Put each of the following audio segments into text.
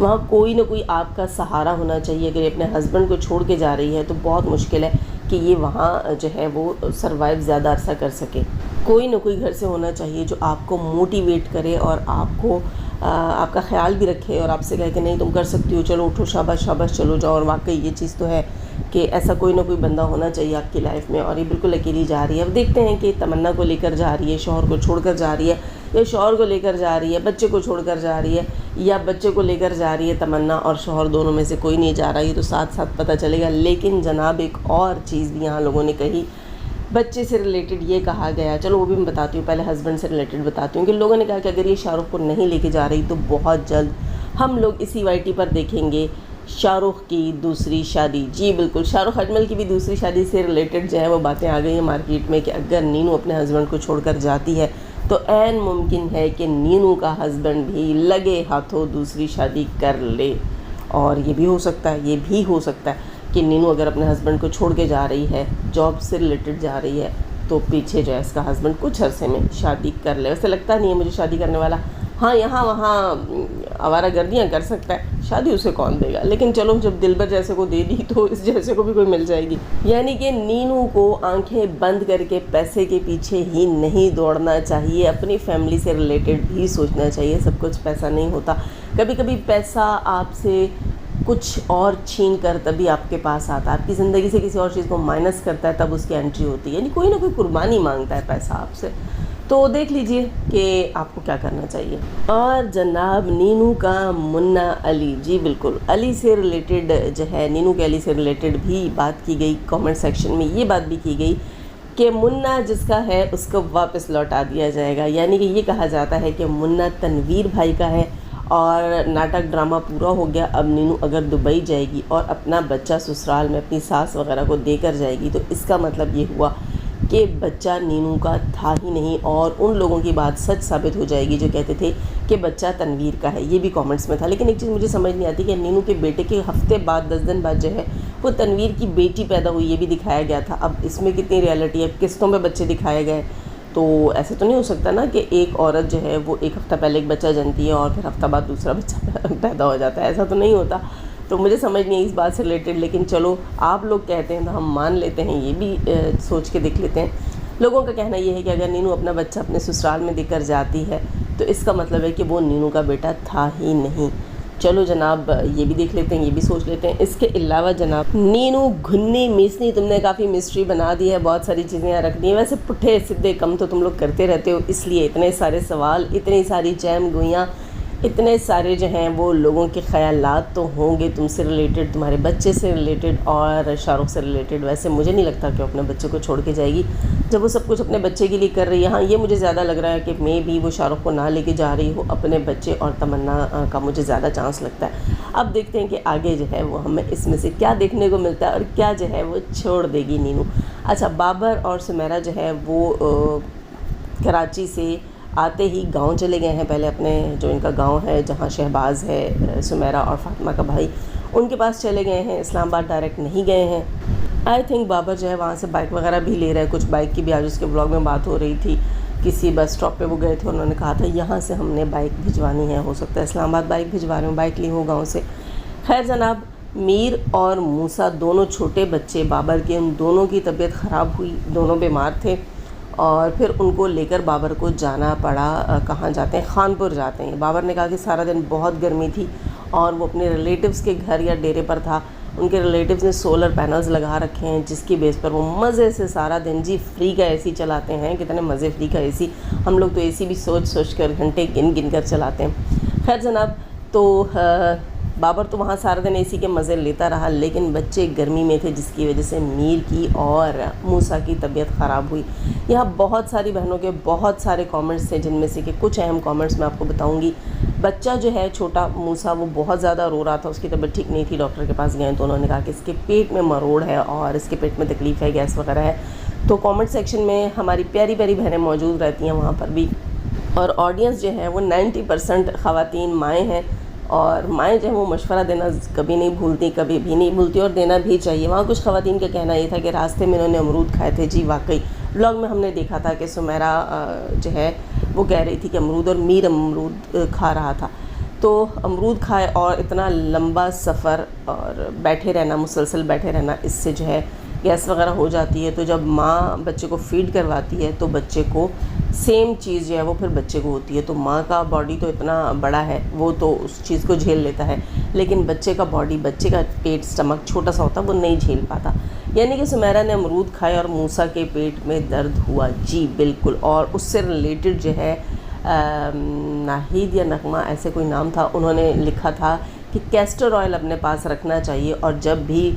وہاں کوئی نہ کوئی آپ کا سہارا ہونا چاہیے. اگر یہ اپنے ہسبینڈ کو چھوڑ کے جا رہی ہے تو بہت مشکل ہے کہ یہ وہاں جو ہے وہ سروائیو زیادہ عرصہ کر سکے. کوئی نہ کوئی گھر سے ہونا چاہیے جو آپ کو موٹیویٹ کرے اور آپ کو آپ کا خیال بھی رکھے اور آپ سے کہے کہ نہیں تم کر سکتی ہو, چلو اٹھو, شاباش شاباش, چلو جاؤ. اور واقعی یہ چیز تو ہے کہ ایسا کوئی نہ کوئی بندہ ہونا چاہیے آپ کی لائف میں. اور یہ بالکل اکیلی جا رہی ہے. اب دیکھتے ہیں کہ تمنا کو لے کر جا رہی ہے, شوہر کو چھوڑ کر جا رہی ہے, یا شوہر کو لے کر جا رہی ہے, بچے کو چھوڑ کر جا رہی ہے, یا بچے کو لے کر جا رہی ہے تمنا اور شوہر, دونوں میں سے کوئی نہیں جا رہا. یہ تو ساتھ ساتھ پتہ چلے گا. لیکن جناب ایک اور چیز بھی یہاں لوگوں نے کہی, بچے سے ریلیٹڈ یہ کہا گیا, چلو وہ بھی میں بتاتی ہوں, پہلے ہسبینڈ سے ریلیٹڈ بتاتی ہوں کہ لوگوں نے کہا کہ اگر یہ شاہ رخ کو نہیں لے کے جا رہی تو بہت جلد ہم لوگ اسی YT پر دیکھیں گے شاہ رخ کی دوسری شادی. جی بالکل, شاہ رخ اجمل کی بھی دوسری شادی سے ریلیٹڈ جو ہے وہ باتیں آ گئی ہیں مارکیٹ میں کہ اگر نینو اپنے ہسبینڈ کو چھوڑ کر جاتی ہے تو عین ممکن ہے کہ نینو کا ہسبینڈ بھی لگے ہاتھوں دوسری شادی کر لے. اور یہ بھی ہو سکتا ہے کہ نینو اگر اپنے ہسبینڈ کو چھوڑ کے جا رہی ہے, جاب سے ریلیٹڈ جا رہی ہے, تو پیچھے جو ہے اس کا ہسبینڈ کچھ عرصے میں شادی کر لے. ویسے لگتا نہیں ہے مجھے شادی کرنے والا, ہاں یہاں وہاں آوارہ گردیاں کر سکتا ہے, شادی اسے کون دے گا. لیکن چلو جب دلبر جیسے کو دے دی تو اس جیسے کو بھی کوئی مل جائے گی. یعنی کہ نینو کو آنکھیں بند کر کے پیسے کے پیچھے ہی نہیں دوڑنا چاہیے, اپنی فیملی سے ریلیٹڈ بھی سوچنا چاہیے. سب کچھ پیسہ نہیں ہوتا, کبھی کبھی پیسہ آپ سے کچھ اور چھین کر تبھی آپ کے پاس آتا ہے, آپ کی زندگی سے کسی اور چیز کو مائنس کرتا ہے تب اس کی انٹری ہوتی ہے. یعنی کوئی نہ کوئی قربانی مانگتا ہے پیسہ آپ سے. تو دیکھ لیجئے کہ آپ کو کیا کرنا چاہیے. اور جناب نینو کا منا علی, جی بالکل علی سے ریلیٹڈ جو ہے, نینو کے علی سے ریلیٹڈ بھی بات کی گئی. کامنٹ سیکشن میں یہ بات بھی کی گئی کہ منا جس کا ہے اس کو واپس لوٹا دیا جائے گا. یعنی کہ یہ کہا جاتا ہے کہ منا تنویر بھائی کا ہے اور ناٹک ڈرامہ پورا ہو گیا. اب نینو اگر دبئی جائے گی اور اپنا بچہ سسرال میں اپنی ساس وغیرہ کو دے کر جائے گی تو اس کا مطلب یہ ہوا کہ بچہ نینو کا تھا ہی نہیں, اور ان لوگوں کی بات سچ ثابت ہو جائے گی جو کہتے تھے کہ بچہ تنویر کا ہے. یہ بھی کامنٹس میں تھا. لیکن ایک چیز مجھے سمجھ نہیں آتی کہ نینو کے بیٹے کے ہفتے بعد 10 دن بعد جو ہے وہ تنویر کی بیٹی پیدا ہوئی, یہ بھی دکھایا گیا تھا. اب اس میں کتنی ریالٹی ہے, قسطوں میں بچے دکھائے گئے. تو ایسے تو نہیں ہو سکتا نا کہ ایک عورت جو ہے وہ ایک ہفتہ پہلے ایک بچہ جنتی ہے اور پھر ہفتہ بعد دوسرا بچہ پیدا ہو جاتا ہے. ایسا تو نہیں ہوتا. تو مجھے سمجھ نہیں اس بات سے ریلیٹڈ, لیکن چلو آپ لوگ کہتے ہیں تو ہم مان لیتے ہیں, یہ بھی سوچ کے دیکھ لیتے ہیں. لوگوں کا کہنا یہ ہے کہ اگر نینو اپنا بچہ اپنے سسرال میں دے کر جاتی ہے تو اس کا مطلب ہے کہ وہ نینو کا بیٹا تھا ہی نہیں. چلو جناب یہ بھی دیکھ لیتے ہیں, یہ بھی سوچ لیتے ہیں. اس کے علاوہ جناب نینو گھنی میسنی تم نے کافی مسٹری بنا دی ہے, بہت ساری چیزیں یہاں رکھ دی ہیں. ویسے پٹھے سدھے کم تو تم لوگ کرتے رہتے ہو, اس لیے اتنے سارے سوال, اتنی ساری چیم گوئیاں, اتنے سارے جو ہیں وہ لوگوں کے خیالات تو ہوں گے تم سے ریلیٹڈ, تمہارے بچے سے ریلیٹڈ اور شاہ رخ سے ریلیٹڈ. ویسے مجھے نہیں لگتا کہ وہ اپنے بچے کو چھوڑ کے جائے گی جب وہ سب کچھ اپنے بچے کے لیے کر رہی ہے. ہاں یہ مجھے زیادہ لگ رہا ہے کہ میں بھی وہ شاہ رخ کو نہ لے کے جا رہی ہوں, اپنے بچے اور تمنا کا مجھے زیادہ چانس لگتا ہے. اب دیکھتے ہیں کہ آگے جو ہے وہ ہمیں اس میں سے کیا دیکھنے کو ملتا ہے اور کیا جو ہے وہ چھوڑ دے گی نینو. اچھا, بابر اور سمیرہ جو ہے وہ کراچی سے آتے ہی گاؤں چلے گئے ہیں. پہلے اپنے جو ان کا گاؤں ہے جہاں شہباز ہے, سمیرہ اور فاطمہ کا بھائی, ان کے پاس چلے گئے ہیں. اسلام آباد ڈائریکٹ نہیں گئے ہیں. آئی تھنک بابر جو ہے وہاں سے بائک وغیرہ بھی لے رہا ہے. کچھ بائک کی بھی آج اس کے بلاگ میں بات ہو رہی تھی. کسی بس اسٹاپ پہ وہ گئے تھے, انہوں نے کہا تھا یہاں سے ہم نے بائک بھجوانی ہے, ہو سکتا ہے اسلام آباد بائک بھجوا رہے ہوں, بائک لی ہو گاؤں سے. خیر جناب, میر اور موسیٰ دونوں چھوٹے بچے بابر کے, ان دونوں کی طبیعت خراب ہوئی, دونوں بیمار تھے اور پھر ان کو لے کر بابر کو جانا پڑا. کہاں جاتے ہیں؟ خانپور جاتے ہیں. بابر نے کہا کہ سارا دن بہت گرمی تھی اور وہ اپنے ریلیٹیوز کے گھر یا ڈیرے پر تھا. ان کے ریلیٹیوز نے سولر پینلز لگا رکھے ہیں جس کی بیس پر وہ مزے سے سارا دن, جی فری کا اے سی چلاتے ہیں. کتنے مزے فری کا اے سی, ہم لوگ تو اے سی بھی سوچ سوچ کر گھنٹے گن گن کر چلاتے ہیں. خیر جناب, تو بابر تو وہاں سارا دن اے سی کے مزے لیتا رہا, لیکن بچے گرمی میں تھے جس کی وجہ سے میر کی اور موسیٰ کی طبیعت خراب ہوئی. یہاں بہت ساری بہنوں کے بہت سارے کامنٹس تھے جن میں سے کہ کچھ اہم کامنٹس میں آپ کو بتاؤں گی. بچہ جو ہے چھوٹا موسیٰ وہ بہت زیادہ رو رہا تھا, اس کی طبیعت ٹھیک نہیں تھی. ڈاکٹر کے پاس گئے تو انہوں نے کہا کہ اس کے پیٹ میں مروڑ ہے اور اس کے پیٹ میں تکلیف ہے, گیس وغیرہ ہے. تو کامنٹ سیکشن میں ہماری پیاری پیاری بہنیں موجود رہتی ہیں وہاں پر بھی, اور آڈینس جو ہے وہ 90% خواتین مائیں ہیں, اور مائیں جو ہیں وہ مشورہ دینا کبھی نہیں بھولتی, کبھی بھی نہیں بھولتی, اور دینا بھی چاہیے. وہاں کچھ خواتین کا کہنا یہ تھا کہ راستے میں انہوں نے امرود کھائے تھے. جی واقعی بلاگ میں ہم نے دیکھا تھا کہ سمیرہ جو ہے وہ کہہ رہی تھی کہ امرود, اور میر امرود کھا رہا تھا. تو امرود کھائے، اور اتنا لمبا سفر اور بیٹھے رہنا، مسلسل بیٹھے رہنا، اس سے جو ہے گیس وغیرہ ہو جاتی ہے. تو جب ماں بچے کو فیڈ کرواتی ہے تو بچے کو سیم چیز جو ہے وہ پھر بچے کو ہوتی ہے. تو ماں کا باڈی تو اتنا بڑا ہے، وہ تو اس چیز کو جھیل لیتا ہے، لیکن بچے کا باڈی، بچے کا پیٹ، سٹمک چھوٹا سا ہوتا ہے، وہ نہیں جھیل پاتا. یعنی کہ سمیرہ نے امرود کھائے اور موسیٰ کے پیٹ میں درد ہوا. جی بالکل. اور اس سے ریلیٹڈ جو ہے ناہید یا نغمہ ایسے کوئی نام تھا، انہوں نے لکھا تھا کہ کیسٹر آئل اپنے پاس رکھنا چاہیے، اور جب بھی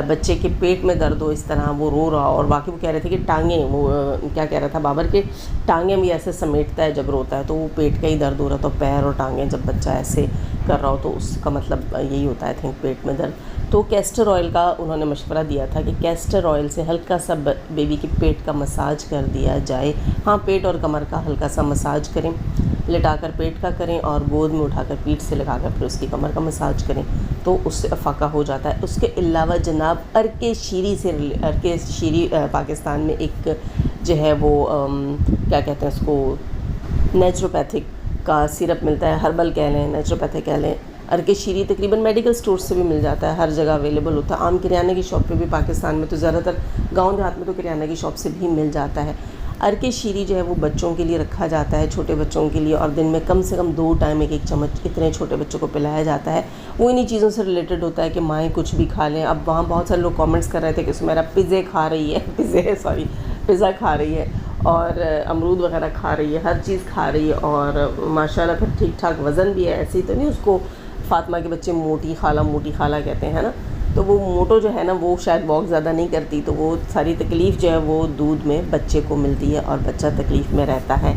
بچے کے پیٹ میں درد ہو، اس طرح وہ رو رہا ہو، اور واقعی وہ کہہ رہے تھے کہ ٹانگیں، وہ کیا کہہ رہا تھا بابر کے ٹانگیں بھی ایسے سمیٹتا ہے جب روتا ہے، تو وہ پیٹ کا ہی درد ہو رہا، تو پیر اور ٹانگیں جب بچہ ایسے کر رہا ہو تو اس کا مطلب یہی ہوتا ہے تھنک پیٹ میں درد. تو کیسٹر آئل کا انہوں نے مشورہ دیا تھا کہ کیسٹر آئل سے ہلکا سا بیبی کے پیٹ کا مساج کر دیا جائے. ہاں، پیٹ اور کمر کا ہلکا سا مساج کریں، لٹا کر پیٹ کا کریں اور گود میں اٹھا کر پیٹھ سے لگا کر پھر اس کی کمر کا مساج کریں، تو اس سے افاقہ ہو جاتا ہے. اس کے علاوہ جناب ارکے شیری پاکستان میں ایک جو ہے وہ کیا کہتے ہیں اس کو، نیچروپیتھک کا سیرپ ملتا ہے، ہربل کہہ لیں، نیچروپیتھک کہہ لیں. ارکے شیری تقریباً میڈیکل سٹور سے بھی مل جاتا ہے، ہر جگہ اویلیبل ہوتا ہے. عام کریانے کی شاپ پہ بھی پاکستان میں تو زیادہ تر گاؤں دیہات میں تو کریانے کی شاپ سے بھی مل جاتا ہے. ارکے شیری جو ہے وہ بچوں کے لیے رکھا جاتا ہے، چھوٹے بچوں کے لیے، اور دن میں کم سے کم 2 ٹائم 1 چمچ اتنے چھوٹے بچوں کو پلایا جاتا ہے. وہ انہی چیزوں سے ریلیٹڈ ہوتا ہے کہ مائیں کچھ بھی کھا لیں. اب وہاں بہت سارے لوگ کامنٹس کر رہے تھے کہ سمیرہ پیزا کھا رہی ہے اور امرود وغیرہ کھا رہی ہے، ہر چیز کھا رہی ہے، اور ماشاءاللہ پھر ٹھیک ٹھاک وزن بھی ہے. ایسے ہی تو نہیں اس کو فاطمہ کے بچے موٹی خالہ کہتے ہیں نا، تو وہ موٹو جو ہے نا وہ شاید واک زیادہ نہیں کرتی، تو وہ ساری تکلیف جو ہے وہ دودھ میں بچے کو ملتی ہے اور بچہ تکلیف میں رہتا ہے.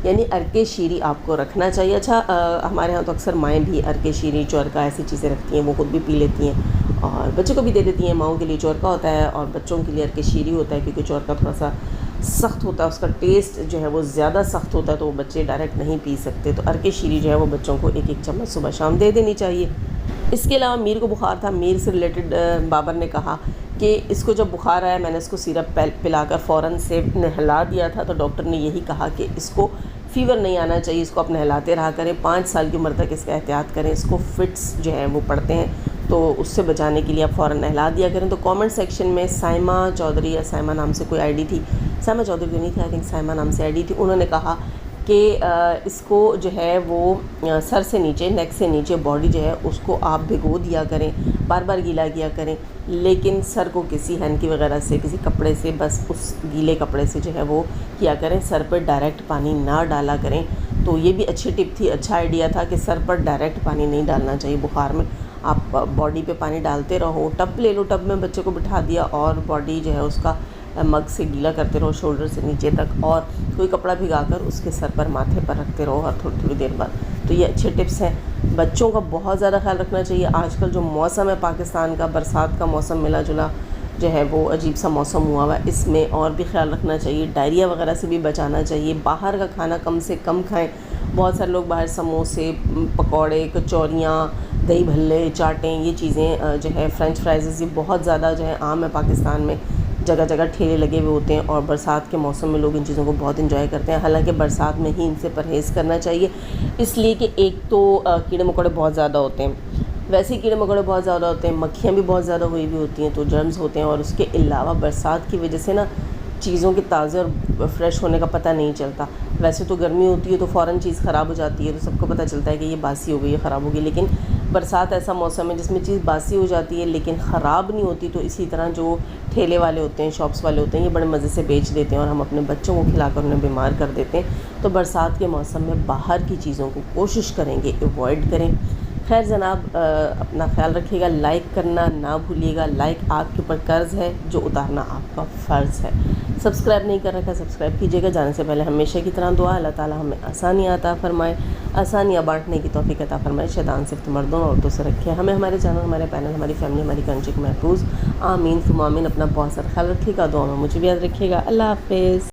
یعنی ارکے شیری آپ کو رکھنا چاہیے. اچھا، ہمارے ہاں تو اکثر مائیں بھی ارکے شیری، چورکا ایسی چیزیں رکھتی ہیں، وہ خود بھی پی لیتی ہیں اور بچے کو بھی دے دیتی ہیں. ماؤں کے لیے چورکا ہوتا ہے اور بچوں کے لیے ارکے شیری ہوتا ہے، کیونکہ چورکا تھوڑا سا سخت ہوتا ہے، اس کا ٹیسٹ جو ہے وہ زیادہ سخت ہوتا ہے، تو وہ بچے ڈائریکٹ نہیں پی سکتے. تو ارکے شیری جو ہے وہ بچوں کو 1 چمچ صبح شام دے دینی چاہیے. اس کے علاوہ میر کو بخار تھا. میر سے ریلیٹڈ بابر نے کہا کہ اس کو جب بخار آیا، میں نے اس کو سیرپ پلا کر فوراً سے نہلا دیا تھا، تو ڈاکٹر نے یہی کہا کہ اس کو فیور نہیں آنا چاہیے، اس کو آپ نہلاتے رہا کریں، 5 سال کی عمر تک اس کا احتیاط کریں. اس کو فٹس جو ہیں وہ پڑتے ہیں، تو اس سے بچانے کے لیے آپ فوراً نہلا دیا کریں. تو کامنٹ سیکشن میں سائمہ چودھری، یا سائمہ نام سے کوئی آئی ڈی تھی، سائمہ چودھری تو نہیں تھی، آئی تھنک سائمہ نام سے آئی ڈی تھی، انہوں نے کہا کہ اس کو جو ہے وہ سر سے نیچے، نیک سے نیچے باڈی جو ہے اس کو آپ بھگو دیا کریں، بار بار گیلا کیا کریں، لیکن سر کو کسی ہینکی وغیرہ سے، کسی کپڑے سے، بس اس گیلے کپڑے سے جو ہے وہ کیا کریں، سر پر ڈائریکٹ پانی نہ ڈالا کریں. تو یہ بھی اچھی ٹپ تھی، اچھا آئیڈیا تھا کہ سر پر ڈائریکٹ پانی نہیں ڈالنا چاہیے بخار میں. آپ باڈی پہ پانی ڈالتے رہو، ٹب لے لو، ٹب میں بچے کو بٹھا دیا اور باڈی جو ہے اس کا مگ سے گیلا کرتے رہو شولڈر سے نیچے تک، اور کوئی کپڑا بھگا کر اس کے سر پر، ماتھے پر رکھتے رہو، اور تھوڑی تھوڑی دیر بعد. تو یہ اچھے ٹپس ہیں. بچوں کا بہت زیادہ خیال رکھنا چاہیے. آج کل جو موسم ہے پاکستان کا، برسات کا موسم ملا جلا جو ہے وہ عجیب سا موسم ہوا ہوا ہے، اس میں اور بھی خیال رکھنا چاہیے. ڈائریا وغیرہ سے بھی بچانا چاہیے. باہر کا کھانا کم سے کم کھائیں. بہت سارے لوگ باہر سموسے، پکوڑے، کچوریاں، دہی بھلے، چاٹیں، یہ چیزیں جو ہے فرینچ فرائزز، یہ بہت زیادہ جو ہے عام ہے پاکستان میں. جگہ جگہ ٹھیلے لگے ہوئے ہوتے ہیں، اور برسات کے موسم میں لوگ ان چیزوں کو بہت انجوائے کرتے ہیں. حالانکہ برسات میں ہی ان سے پرہیز کرنا چاہیے، اس لیے کہ ایک تو کیڑے مکوڑے بہت زیادہ ہوتے ہیں، ویسے ہی کیڑے مکوڑے بہت زیادہ ہوتے ہیں، مکھیاں بھی بہت زیادہ ہوئی بھی ہوتی ہیں، تو جرمز ہوتے ہیں. اور اس کے علاوہ برسات کی وجہ سے نا چیزوں کے تازے اور فریش ہونے کا پتہ نہیں چلتا. ویسے تو گرمی ہوتی ہے تو فوراً چیز خراب ہو جاتی ہے، تو سب کو پتہ چلتا ہے کہ یہ باسی ہو گئی، یہ خراب ہو گئی. لیکن برسات ایسا موسم ہے جس میں چیز باسی ہو جاتی ہے لیکن خراب نہیں ہوتی. تو اسی طرح جو ٹھیلے والے ہوتے ہیں، شاپس والے ہوتے ہیں، یہ بڑے مزے سے بیچ دیتے ہیں، اور ہم اپنے بچوں کو کھلا کر انہیں بیمار کر دیتے ہیں. تو برسات کے موسم میں باہر کی چیزوں کو کوشش کریں گے ایوائڈ کریں. خیر جناب، اپنا خیال رکھیے گا. لائک کرنا نہ بھولیے گا. لائک آپ کے اوپر قرض ہے جو اتارنا آپ کا فرض ہے. سبسکرائب نہیں کر رکھا، سبسکرائب کیجیے گا. جانے سے پہلے ہمیشہ کی طرح دعا، اللہ تعالی ہمیں آسانیاں عطا فرمائے، آسانیاں بانٹنے کی توفیق عطا فرمائے. شیطان صرف مردوں اور عورتوں سے رکھے. ہمیں، ہمارے چینل، ہمارے پینل، ہماری فیملی، ہماری کنٹری کو محفوظ. آمین ثم آمین. اپنا بہت سارا خیال رکھیے گا. دعا میں مجھے بھی یاد رکھیے گا. اللہ حافظ.